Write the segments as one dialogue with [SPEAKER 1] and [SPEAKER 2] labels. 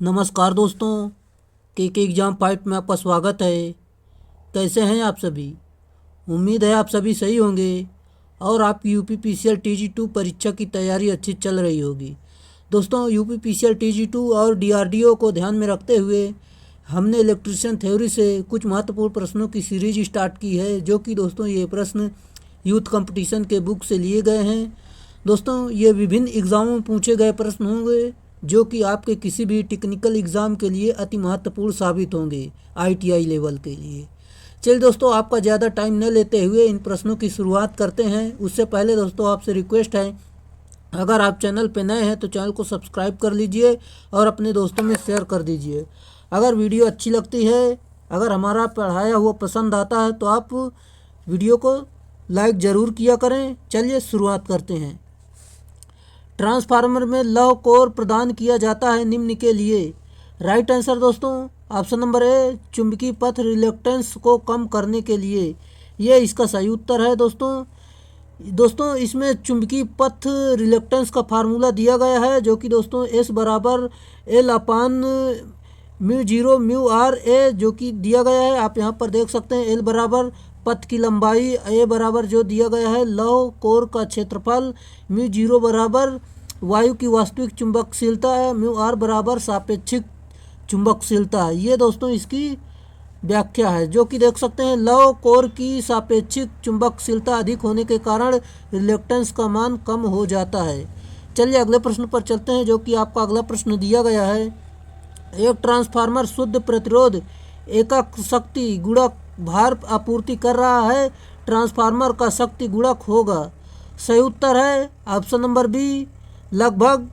[SPEAKER 1] नमस्कार दोस्तों, के एग्ज़ाम फाइट में आपका स्वागत है। कैसे हैं आप सभी? उम्मीद है आप सभी सही होंगे और आपकी यूपीपीसीएल टीजी 2 परीक्षा की तैयारी अच्छी चल रही होगी। दोस्तों, यूपीपीसीएल टीजी 2 और डीआरडीओ को ध्यान में रखते हुए हमने इलेक्ट्रिशियन थ्योरी से कुछ महत्वपूर्ण प्रश्नों की सीरीज स्टार्ट की है, जो कि दोस्तों ये प्रश्न यूथ कंपटीशन के बुक से लिए गए हैं। दोस्तों, ये विभिन्न एग्ज़ामों में पूछे गए प्रश्न होंगे जो कि आपके किसी भी टेक्निकल एग्ज़ाम के लिए अति महत्वपूर्ण साबित होंगे, आईटीआई लेवल के लिए। चलिए दोस्तों, आपका ज़्यादा टाइम न लेते हुए इन प्रश्नों की शुरुआत करते हैं। उससे पहले दोस्तों आपसे रिक्वेस्ट है, अगर आप चैनल पर नए हैं तो चैनल को सब्सक्राइब कर लीजिए और अपने दोस्तों में शेयर कर दीजिए। अगर वीडियो अच्छी लगती है, अगर हमारा पढ़ाया हुआ पसंद आता है तो आप वीडियो को लाइक ज़रूर किया करें। चलिए शुरुआत करते हैं। ट्रांसफार्मर में लौह कोर प्रदान किया जाता है निम्न के लिए। राइट आंसर दोस्तों ऑप्शन नंबर ए, चुंबकीय पथ रिलक्टेंस को कम करने के लिए। ये इसका सही उत्तर है। दोस्तों इसमें चुंबकीय पथ रिलक्टेंस का फार्मूला दिया गया है, जो कि दोस्तों एस बराबर L upon mu zero mu R A जो कि दिया गया है। आप यहाँ पर देख सकते हैं एल बराबर पथ की लंबाई, ए बराबर जो दिया गया है लौह कोर का क्षेत्रफल, म्यू जीरो बराबर वायु की वास्तविक चुंबकशीलता है, म्यू आर बराबर सापेक्षिक चुंबकशीलता है। ये दोस्तों इसकी व्याख्या है, जो कि देख सकते हैं लौह कोर की सापेक्षिक चुंबकशीलता अधिक होने के कारण रिलक्टेंस का मान कम हो जाता है। चलिए अगले प्रश्न पर चलते हैं, जो कि आपका अगला प्रश्न दिया गया है। एक ट्रांसफार्मर शुद्ध प्रतिरोध एकक शक्ति गुणक भार आपूर्ति कर रहा है, ट्रांसफार्मर का शक्ति गुणक होगा। सही उत्तर है ऑप्शन नंबर बी, लगभग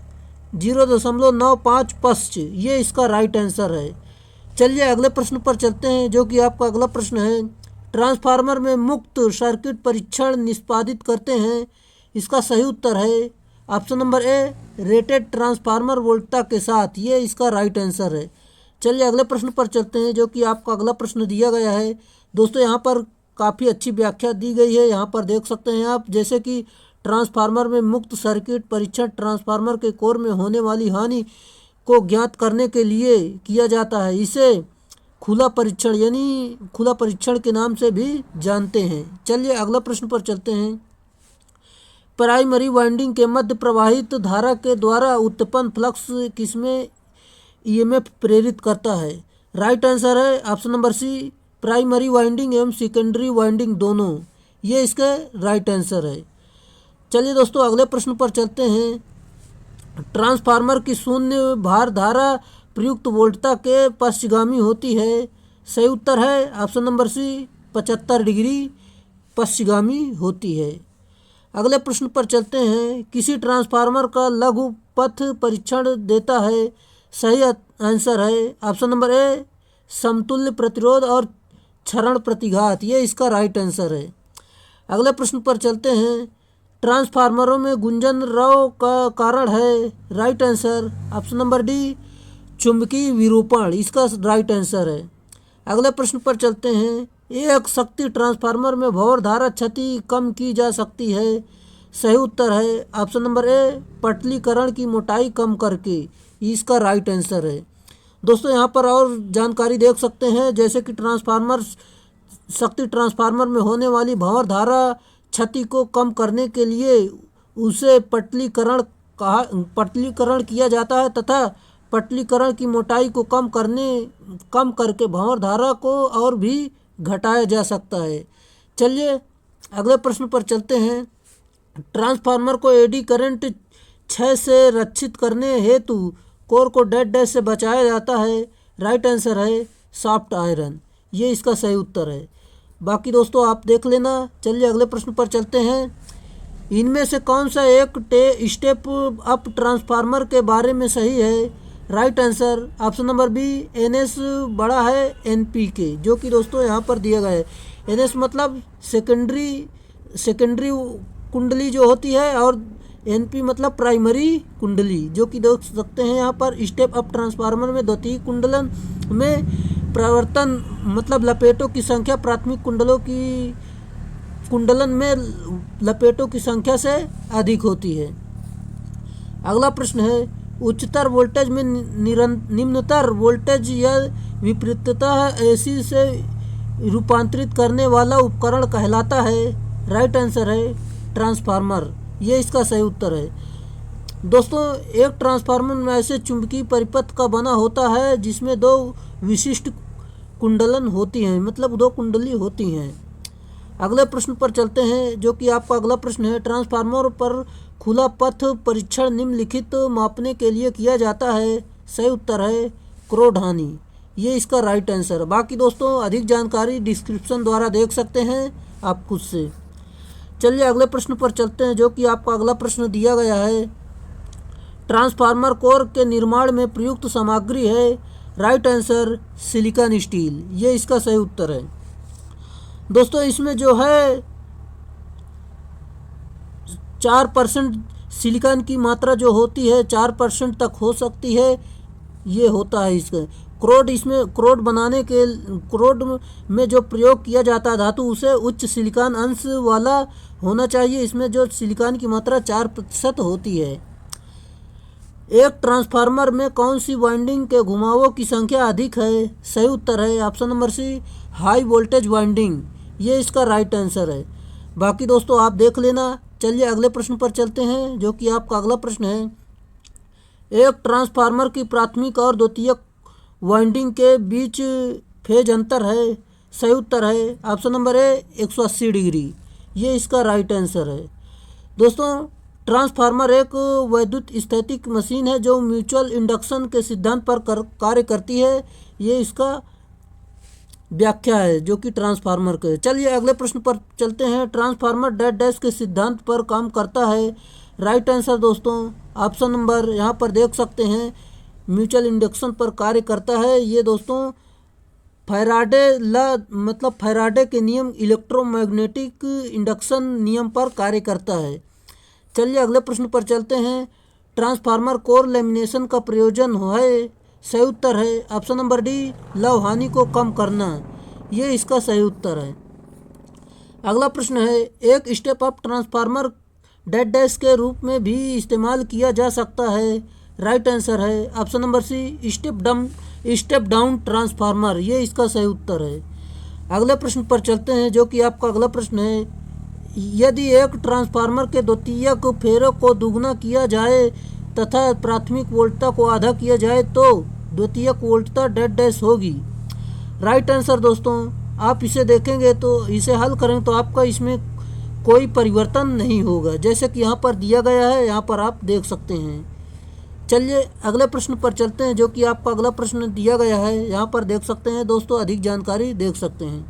[SPEAKER 1] 0.95 पश्च। ये इसका राइट आंसर है। चलिए अगले प्रश्न पर चलते हैं, जो कि आपका अगला प्रश्न है। ट्रांसफार्मर में मुक्त सर्किट परीक्षण निष्पादित करते हैं। इसका सही उत्तर है option number A, rated transformer वोल्टता के साथ। ये इसका राइट आंसर है। चलिए अगले प्रश्न पर चलते हैं, जो कि आपका अगला प्रश्न दिया गया है। दोस्तों यहाँ पर काफ़ी अच्छी व्याख्या दी गई है, यहाँ पर देख सकते हैं आप, जैसे कि ट्रांसफार्मर में मुक्त सर्किट परीक्षण ट्रांसफार्मर के कोर में होने वाली हानि को ज्ञात करने के लिए किया जाता है। इसे खुला परीक्षण यानी खुला परीक्षण के नाम से भी जानते हैं। चलिए अगला प्रश्न पर चलते हैं। प्राइमरी वाइंडिंग के मध्य प्रवाहित धारा के द्वारा उत्पन्न फ्लक्स किसमें ईएमएफ प्रेरित करता है? राइट आंसर है option number C, primary winding एवं सेकेंडरी वाइंडिंग दोनों। ये इसका राइट आंसर है। चलिए दोस्तों अगले प्रश्न पर चलते हैं। ट्रांसफार्मर की शून्य भार धारा प्रयुक्त वोल्टता के पश्चगामी होती है। सही उत्तर है ऑप्शन नंबर सी, 75 डिग्री पश्चगामी होती है। अगले प्रश्न पर चलते हैं। किसी ट्रांसफार्मर का लघु पथ परीक्षण देता है। सही आंसर है ऑप्शन नंबर ए, समतुल्य प्रतिरोध और क्षरण प्रतिघात। ये इसका राइट आंसर है। अगले प्रश्न पर चलते हैं। ट्रांसफार्मरों में गुंजन रव का कारण है। Right answer option number D, चुंबकीय विरूपण। इसका राइट आंसर है। अगले प्रश्न पर चलते हैं। एक शक्ति ट्रांसफार्मर में भंवर धारा क्षति कम की जा सकती है। सही उत्तर है ऑप्शन नंबर ए, पटलीकरण की मोटाई कम करके। इसका राइट आंसर है। दोस्तों यहाँ पर और जानकारी देख सकते हैं, जैसे कि शक्ति ट्रांसफार्मर में होने वाली भंवर धारा क्षति को कम करने के लिए उसे पटलीकरण किया जाता है तथा पटलीकरण की मोटाई को कम करके भंवर धारा को और भी घटाया जा सकता है। चलिए अगले प्रश्न पर चलते हैं। ट्रांसफार्मर को एडी करंट 6 से रक्षित करने हेतु कोर को डेड डैश से बचाया जाता है। राइट आंसर है सॉफ्ट आयरन। ये इसका सही उत्तर है। बाकी दोस्तों आप देख लेना। चलिए अगले प्रश्न पर चलते हैं। इनमें से कौन सा एक स्टेप अप ट्रांसफार्मर के बारे में सही है? Right answer option number B, NS बड़ा है एनपी के, जो कि दोस्तों यहाँ पर दिया गया है। एनएस मतलब सेकेंडरी कुंडली जो होती है, और एनपी मतलब प्राइमरी कुंडली, जो कि देख सकते हैं यहाँ पर। स्टेप अप ट्रांसफार्मर में द्वितीयक कुंडलन में प्रवर्तन मतलब लपेटों की संख्या प्राथमिक कुंडलन में लपेटों की संख्या से अधिक होती है। अगला प्रश्न है। उच्चतर वोल्टेज में निम्नतर वोल्टेज या विपरीततः एसी से रूपांतरित करने वाला उपकरण कहलाता है। राइट आंसर है ट्रांसफार्मर, ये इसका सही उत्तर है। दोस्तों, एक ट्रांसफार्मर में ऐसे चुंबकीय परिपथ का बना होता है जिसमें दो विशिष्ट कुंडलन होती हैं, मतलब दो कुंडली होती हैं। अगले प्रश्न पर चलते हैं, जो कि आपका अगला प्रश्न है। ट्रांसफार्मर पर खुला पथ परीक्षण निम्नलिखित मापने के लिए किया जाता है। सही उत्तर है क्रोड हानि, ये इसका राइट आंसर है। बाकी दोस्तों अधिक जानकारी डिस्क्रिप्शन द्वारा देख सकते हैं आप खुद से। चलिए अगले प्रश्न पर चलते हैं, जो कि आपका अगला प्रश्न दिया गया है। ट्रांसफार्मर कोर के निर्माण में प्रयुक्त सामग्री है। राइट आंसर सिलिकॉन स्टील, ये इसका सही उत्तर है। दोस्तों इसमें जो है 4% सिलिकॉन की मात्रा जो होती है 4% तक हो सकती है, ये होता है इसका। क्रोड, इसमें क्रोड बनाने के क्रोड में जो प्रयोग किया जाता है धातु, उसे उच्च सिलिकॉन अंश वाला होना चाहिए। इसमें जो सिलिकॉन की मात्रा 4% होती है। एक ट्रांसफार्मर में कौन सी वाइंडिंग के घुमावों की संख्या अधिक है? सही उत्तर है option number C, high voltage winding, ये इसका राइट आंसर है। बाकी दोस्तों आप देख लेना। चलिए अगले प्रश्न पर चलते हैं, जो कि आपका अगला प्रश्न है। एक ट्रांसफार्मर की प्राथमिक और द्वितीयक वाइंडिंग के बीच फेज अंतर है। सही उत्तर है ऑप्शन नंबर ए 180 डिग्री, ये इसका राइट आंसर है। दोस्तों ट्रांसफार्मर एक वैद्युत स्थैतिक मशीन है जो म्यूचुअल इंडक्शन के सिद्धांत पर कार्य करती है। ये इसका व्याख्या है जो कि ट्रांसफार्मर के। चलिए अगले प्रश्न पर चलते हैं। ट्रांसफार्मर डैश डैश के सिद्धांत पर काम करता है। राइट आंसर दोस्तों ऑप्शन नंबर यहाँ पर देख सकते हैं, म्यूचुअल इंडक्शन पर कार्य करता है। ये दोस्तों फैराडे लॉ, मतलब फैराडे के नियम, इलेक्ट्रोमैग्नेटिक इंडक्शन नियम पर कार्य करता है। चलिए अगले प्रश्न पर चलते हैं। ट्रांसफार्मर कोर लेमिनेशन का प्रयोजन है। सही उत्तर है ऑप्शन नंबर डी, लव हानि को कम करना, ये इसका सही उत्तर है। अगला प्रश्न है, एक step up transformer dash dash के रूप में भी इस्तेमाल किया जा सकता है। राइट आंसर है option number C, step down transformer, ये इसका सही उत्तर है। अगले प्रश्न पर चलते हैं, जो कि आपका अगला प्रश्न है। यदि एक ट्रांसफार्मर के द्वितीयक फेरों को दुगना किया जाए तथा प्राथमिक वोल्टता को आधा किया जाए तो द्वितीयक वोल्टता डैश डैश होगी। राइट आंसर दोस्तों, आप इसे देखेंगे तो, इसे हल करें तो आपका इसमें कोई परिवर्तन नहीं होगा, जैसे कि यहाँ पर दिया गया है, यहाँ पर आप देख सकते हैं। चलिए अगले प्रश्न पर चलते हैं, जो कि आपका अगला प्रश्न दिया गया है, यहाँ पर देख सकते हैं दोस्तों, अधिक जानकारी देख सकते हैं।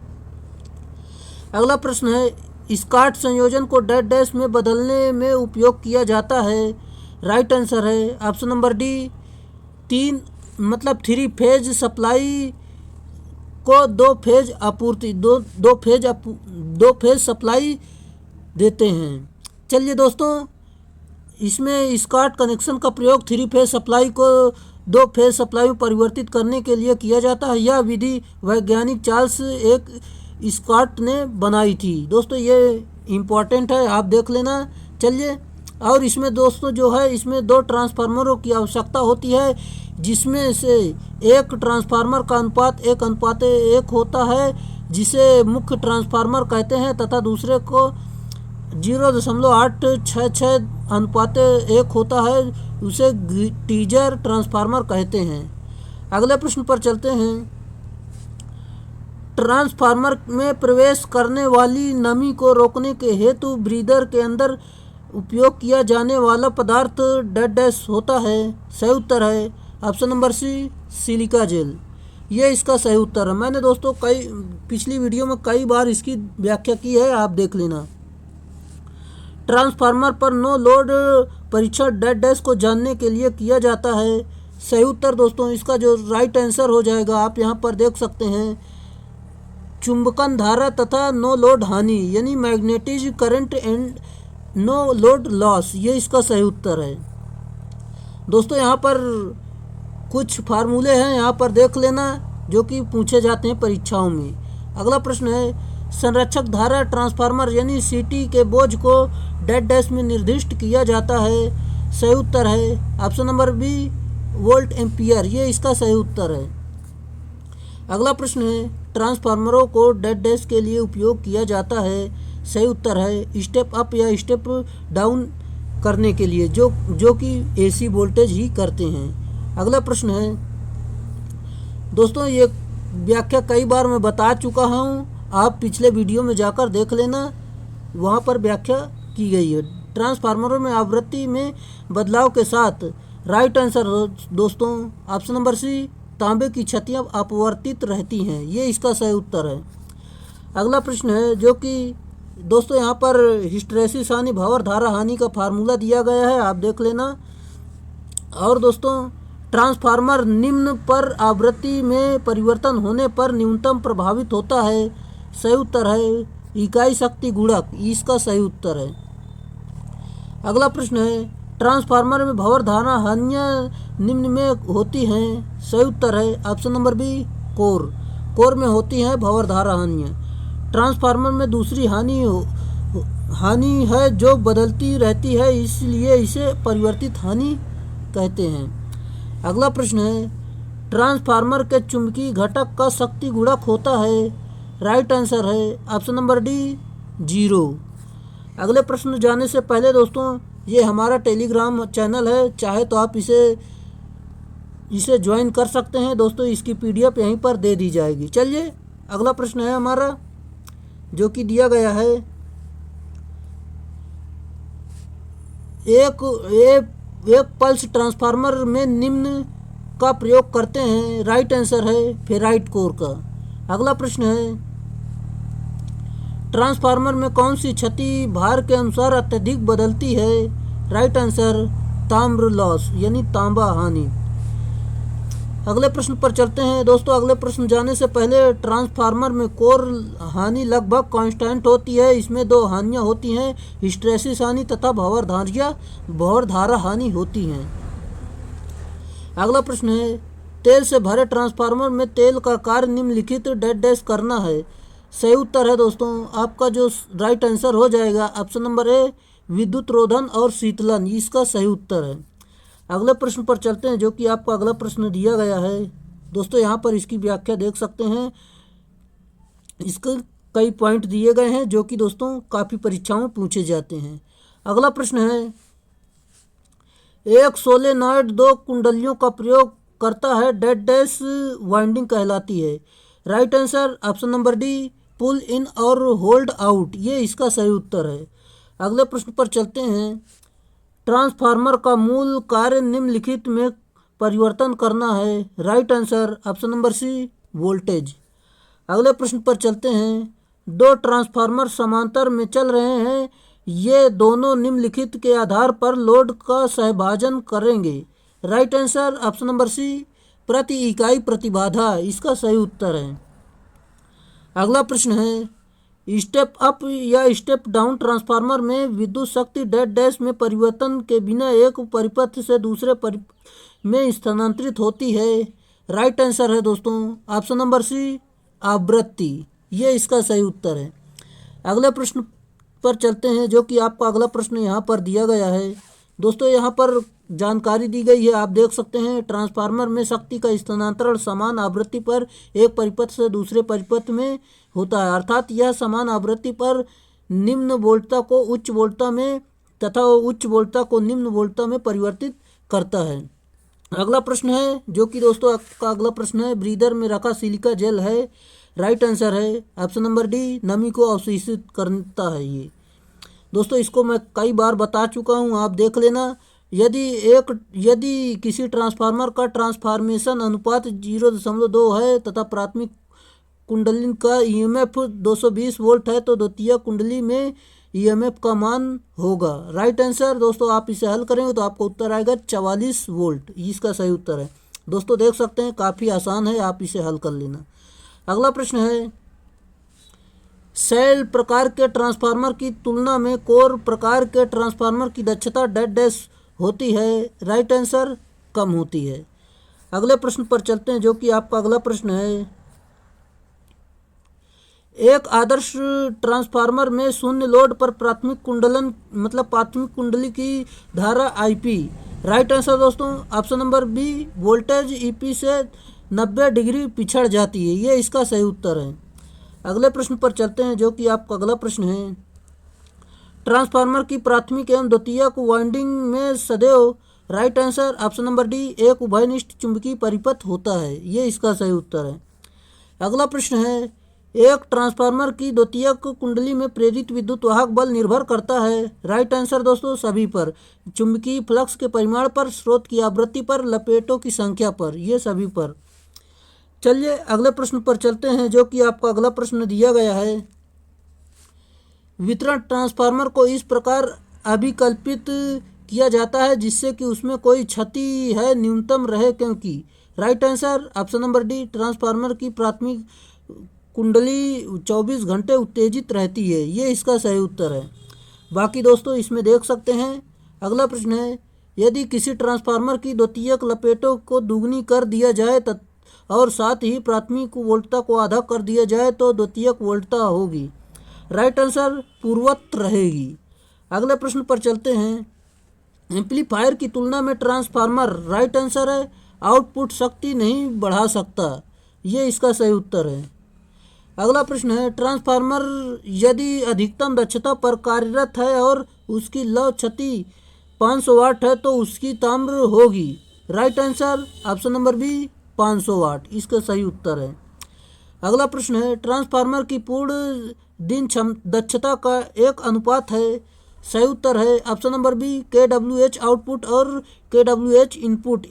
[SPEAKER 1] अगला प्रश्न है, स्कॉट संयोजन को डैश डैश में बदलने में उपयोग किया जाता है। राइट आंसर है option number D, 3 phase supply को दो फेज आपूर्ति, दो फेज सप्लाई देते हैं। चलिए दोस्तों इसमें स्कॉट कनेक्शन का प्रयोग 3 फेज सप्लाई को 2 फेज सप्लाई में परिवर्तित करने के लिए किया जाता है। यह विधि वैज्ञानिक चार्ल्स एक स्कॉट ने बनाई थी। दोस्तों ये इम्पॉर्टेंट है, आप देख लेना। चलिए, और इसमें दोस्तों जो है, इसमें 2 ट्रांसफार्मरों की आवश्यकता होती है, जिसमें से एक ट्रांसफार्मर का अनुपात 1:1 होता है, जिसे मुख्य ट्रांसफार्मर कहते हैं, तथा दूसरे को 0.866:1 होता है, उसे टीजर ट्रांसफार्मर कहते हैं। अगले प्रश्न पर चलते हैं। ट्रांसफार्मर में प्रवेश करने वाली नमी को रोकने के हेतु ब्रीदर के अंदर उपयोग किया जाने वाला पदार्थ डैश डैश होता है। सही उत्तर है option number C, silica gel, ये इसका सही उत्तर है। मैंने दोस्तों पिछली वीडियो में कई बार इसकी व्याख्या की है, आप देख लेना। ट्रांसफार्मर पर नो लोड परीक्षण डैश डैश को जानने के लिए किया जाता है। सही उत्तर दोस्तों इसका जो राइट आंसर हो जाएगा, आप यहाँ पर देख सकते हैं, चुंबकन धारा तथा नो लोड हानि, यानी magnetic current and no load loss, ये इसका सही उत्तर है। दोस्तों यहाँ पर कुछ फार्मूले हैं, यहाँ पर देख लेना, जो कि पूछे जाते हैं परीक्षाओं में। अगला प्रश्न है, संरक्षक धारा ट्रांसफार्मर यानी सीटी के बोझ को डैश डैश में निर्दिष्ट किया जाता है। सही उत्तर है option number B volt ampere, ये इसका सही उत्तर है। अगला प्रश्न है ट्रांसफार्मरों को डेड डैश के लिए उपयोग किया जाता है, सही उत्तर है स्टेप अप या स्टेप डाउन करने के लिए, जो कि एसी वोल्टेज ही करते हैं। अगला प्रश्न है दोस्तों, ये व्याख्या कई बार मैं बता चुका हूँ, आप पिछले वीडियो में जाकर देख लेना, वहाँ पर व्याख्या की गई है। ट्रांसफार्मरों में आवृत्ति में बदलाव के साथ राइट आंसर दोस्तों ऑप्शन नंबर सी तांबे की छतियाँ अपवर्तित रहती हैं, ये इसका सही उत्तर है। अगला प्रश्न है जो कि दोस्तों यहाँ पर हिस्टैरिसीस हानि भंवर धारा हानि का फार्मूला दिया गया है, आप देख लेना। और दोस्तों ट्रांसफार्मर निम्न पर आवृत्ति में परिवर्तन होने पर न्यूनतम प्रभावित होता है, सही उत्तर है इकाई शक्ति गुणक, इसका सही उत्तर है। अगला प्रश्न है ट्रांसफार्मर में भंवर धारा हानियाँ निम्न में होती हैं, सही उत्तर है ऑप्शन नंबर बी कोर में होती हैं भंवर धारा हानियाँ। ट्रांसफार्मर में दूसरी हानि है जो बदलती रहती है, इसलिए इसे परिवर्तित हानि कहते हैं। अगला प्रश्न है ट्रांसफार्मर के चुंबकीय घटक का शक्ति गुणक होता है, राइट आंसर है ऑप्शन नंबर डी 0। अगले प्रश्न जाने से पहले दोस्तों ये हमारा टेलीग्राम चैनल है, चाहे तो आप इसे ज्वाइन कर सकते हैं दोस्तों, इसकी पीडीएफ यहीं पर दे दी जाएगी। चलिए अगला प्रश्न है हमारा जो कि दिया गया है, एक पल्स ट्रांसफार्मर में निम्न का प्रयोग करते हैं, राइट आंसर है फेराइट कोर का। अगला प्रश्न है ट्रांसफार्मर में कौन सी क्षति भार के अनुसार अत्यधिक बदलती है, राइट आंसर ताम्र लॉस यानी तांबा हानि। अगले प्रश्न पर चलते हैं दोस्तों। अगले प्रश्न जाने से पहले ट्रांसफार्मर में कोर हानि लगभग कांस्टेंट होती है, इसमें दो हानियाँ होती हैं, हिस्टैरिसीस हानि तथा भंवर धारा हानि होती हैं। अगला प्रश्न है तेल से भरे ट्रांसफार्मर में तेल का कार्य निम्नलिखित डेड डैश करना है, सही उत्तर है दोस्तों आपका जो राइट आंसर हो जाएगा ऑप्शन नंबर ए विद्युत रोधन और शीतलन, इसका सही उत्तर है। अगले प्रश्न पर चलते हैं जो कि आपको अगला प्रश्न दिया गया है दोस्तों, यहाँ पर इसकी व्याख्या देख सकते हैं, इसके कई पॉइंट दिए गए हैं जो कि दोस्तों काफ़ी परीक्षाओं में पूछे जाते हैं। अगला प्रश्न है एक सोलेनॉइड दो कुंडलियों का प्रयोग करता है, डेड डैश वाइंडिंग कहलाती है, right answer option number D pull in और होल्ड आउट, ये इसका सही उत्तर है। अगले प्रश्न पर चलते हैं ट्रांसफार्मर का मूल कार्य निम्नलिखित में परिवर्तन करना है, right answer option number C voltage. अगले प्रश्न पर चलते हैं दो ट्रांसफार्मर समांतर में चल रहे हैं, ये दोनों निम्नलिखित के आधार पर लोड का सहभाजन करेंगे, right answer option number C प्रति इकाई प्रतिबाधा, इसका सही उत्तर है। अगला प्रश्न है स्टेप अप या स्टेप डाउन ट्रांसफार्मर में विद्युत शक्ति डेड डैश में परिवर्तन के बिना एक परिपथ से दूसरे परिपथ में स्थानांतरित होती है, राइट आंसर है दोस्तों ऑप्शन नंबर सी आवृत्ति, ये इसका सही उत्तर है। अगले प्रश्न पर चलते हैं जो कि आपका अगला प्रश्न यहाँ पर दिया गया है दोस्तों, यहाँ पर जानकारी दी गई है, आप देख सकते हैं ट्रांसफार्मर में शक्ति का स्थानांतरण समान आवृत्ति पर एक परिपथ से दूसरे परिपथ में होता है, अर्थात यह समान आवृत्ति पर निम्न वोल्टता को उच्च वोल्टता में तथा उच्च वोल्टता को निम्न वोल्टता में परिवर्तित करता है। अगला प्रश्न है जो कि दोस्तों आपका अगला प्रश्न है ब्रीदर में रखा सिलिका जेल है, राइट आंसर है ऑप्शन नंबर डी नमी को अवशोषित करता है। ये दोस्तों इसको मैं कई बार बता चुका हूँ, आप देख लेना। यदि किसी ट्रांसफार्मर का ट्रांसफार्मेशन अनुपात 0.2 है तथा प्राथमिक कुंडली का ईएमएफ 220 वोल्ट है तो द्वितीय कुंडली में ईएमएफ का मान होगा, राइट आंसर दोस्तों आप इसे हल करेंगे तो आपको उत्तर आएगा 44 वोल्ट, इसका सही उत्तर है। दोस्तों देख सकते हैं काफ़ी आसान है, आप इसे हल कर लेना। अगला प्रश्न है सेल प्रकार के ट्रांसफार्मर की तुलना में कोर प्रकार के ट्रांसफार्मर की दक्षता डेड डैश होती है, राइट आंसर कम होती है। अगले प्रश्न पर चलते हैं जो कि आपका अगला प्रश्न है एक आदर्श ट्रांसफार्मर में शून्य लोड पर प्राथमिक कुंडलन मतलब प्राथमिक कुंडली की धारा आईपी। राइट आंसर दोस्तों option number B, voltage EP से 90 डिग्री पिछड़ जाती है, ये इसका सही उत्तर है। अगले प्रश्न पर चलते हैं जो कि आपका अगला प्रश्न है। ट्रांसफार्मर की प्राथमिक एवं द्वितीयक वाइंडिंग में सदैव right answer option number D, एक उभयनिष्ठ चुंबकीय परिपथ होता है, ये इसका सही उत्तर है। अगला प्रश्न है, एक ट्रांसफार्मर की द्वितीयक कुंडली में प्रेरित विद्युत वाहक बल निर्भर करता है। राइट आंसर दोस्तों सभी पर, चुंबकीय फ्लक्स के परिमाण पर, स्रोत की आवृत्ति पर, लपेटों की संख्या पर, ये सभी पर। चलिए अगले प्रश्न पर चलते हैं जो कि आपका अगला प्रश्न दिया गया है। वितरण ट्रांसफार्मर को इस प्रकार अभिकल्पित किया जाता है जिससे कि उसमें कोई क्षति है न्यूनतम रहे, क्योंकि right answer option number D, transformer की प्राथमिक कुंडली 24 घंटे उत्तेजित रहती है, ये इसका सही उत्तर है। बाकी दोस्तों इसमें देख सकते हैं। अगला प्रश्न है, यदि किसी ट्रांसफार्मर की द्वितीयक लपेटों को दुगनी कर दिया जाए और साथ ही प्राथमिक वोल्टता को आधा कर दिया जाए तो द्वितीयक वोल्टता होगी। राइट आंसर पूर्ववत रहेगी। अगले प्रश्न पर चलते हैं। एम्पलीफायर की तुलना में ट्रांसफार्मर राइट आंसर है आउटपुट शक्ति नहीं बढ़ा सकता, ये इसका सही उत्तर है। अगला प्रश्न है, ट्रांसफार्मर यदि अधिकतम दक्षता पर कार्यरत है और उसकी लौ क्षति 500 वाट है तो उसकी ताम्र होगी। Right answer option number B, 500 watt, इसका सही उत्तर है। अगला प्रश्न है, ट्रांसफार्मर की पूर्ण दिन दक्षता का एक अनुपात है। सही उत्तर है option number B, KWH output और KWH इनपुट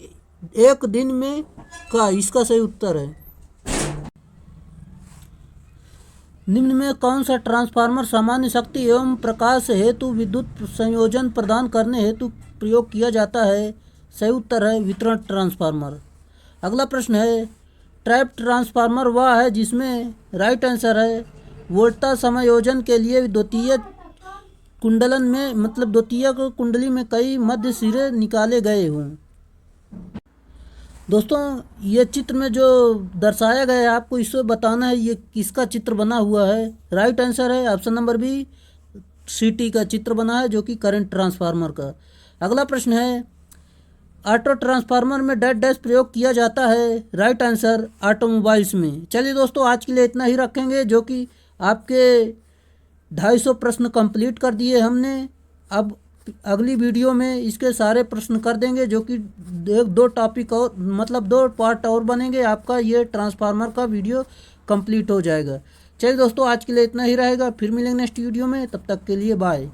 [SPEAKER 1] एक दिन में का, इसका सही उत्तर है। निम्न में कौन सा ट्रांसफार्मर सामान्य शक्ति एवं प्रकाश हेतु विद्युत संयोजन प्रदान करने हेतु प्रयोग किया जाता है? सही उत्तर है वितरण ट्रांसफार्मर। अगला प्रश्न है, ट्रैप ट्रांसफार्मर वह है जिसमें राइट आंसर है वोल्टता समायोजन के लिए द्वितीय कुंडलन में मतलब द्वितीय कुंडली में कई मध्य सिरे निकाले गए हों। दोस्तों ये चित्र में जो दर्शाया गया है आपको इससे बताना है ये किसका चित्र बना हुआ है। राइट आंसर है ऑप्शन नंबर बी, सीटी का चित्र बना है जो कि करंट ट्रांसफार्मर का। अगला प्रश्न है, ऑटो ट्रांसफार्मर में डैश डैश प्रयोग किया जाता है। राइट आंसर ऑटोमोबाइल्स में। चलिए दोस्तों आज के लिए इतना ही रखेंगे जो कि आपके 250 प्रश्न कंप्लीट कर दिए हमने। अब अगली वीडियो में इसके सारे प्रश्न कर देंगे जो कि एक दो टॉपिक और मतलब 2 पार्ट और बनेंगे, आपका ये ट्रांसफार्मर का वीडियो कंप्लीट हो जाएगा। चलिए दोस्तों आज के लिए इतना ही रहेगा, फिर मिलेंगे नेक्स्ट वीडियो में, तब तक के लिए बाय।